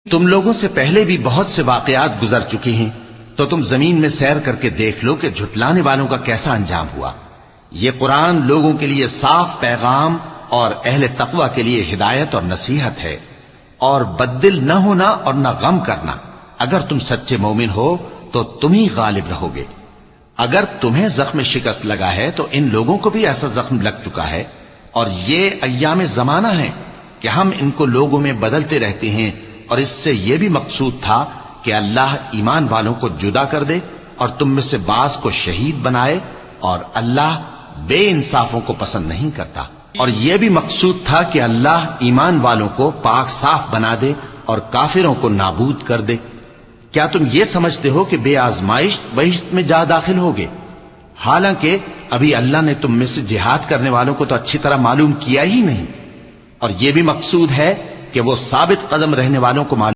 تم لوگوں سے پہلے بھی بہت سے واقعات گزر چکے ہیں، تو تم زمین میں سیر کر کے دیکھ لو کہ جھٹلانے والوں کا کیسا انجام ہوا۔ یہ قرآن لوگوں کے لیے صاف پیغام اور اہل تقوی کے لیے ہدایت اور نصیحت ہے، اور بددل نہ ہونا اور نہ غم کرنا۔ اگر تم سچے مومن ہو تو تم ہی غالب رہو گے۔ اگر تمہیں زخم شکست لگا ہے تو ان لوگوں کو بھی ایسا زخم لگ چکا ہے، اور یہ ایام زمانہ ہے کہ ہم ان کو لوگوں میں بدلتے رہتے ہیں، اور اس سے یہ بھی مقصود تھا کہ اللہ ایمان والوں کو جدا کر دے اور تم میں سے بعض کو شہید بنائے، اور اللہ بے انصافوں کو پسند نہیں کرتا۔ اور یہ بھی مقصود تھا کہ اللہ ایمان والوں کو پاک صاف بنا دے اور کافروں کو نابود کر دے۔ کیا تم یہ سمجھتے ہو کہ بے آزمائش بہشت میں جا داخل ہوگے؟ حالانکہ ابھی اللہ نے تم میں سے جہاد کرنے والوں کو تو اچھی طرح معلوم کیا ہی نہیں، اور یہ بھی مقصود ہے کہ وہ ثابت قدم رہنے والوں کو معلوم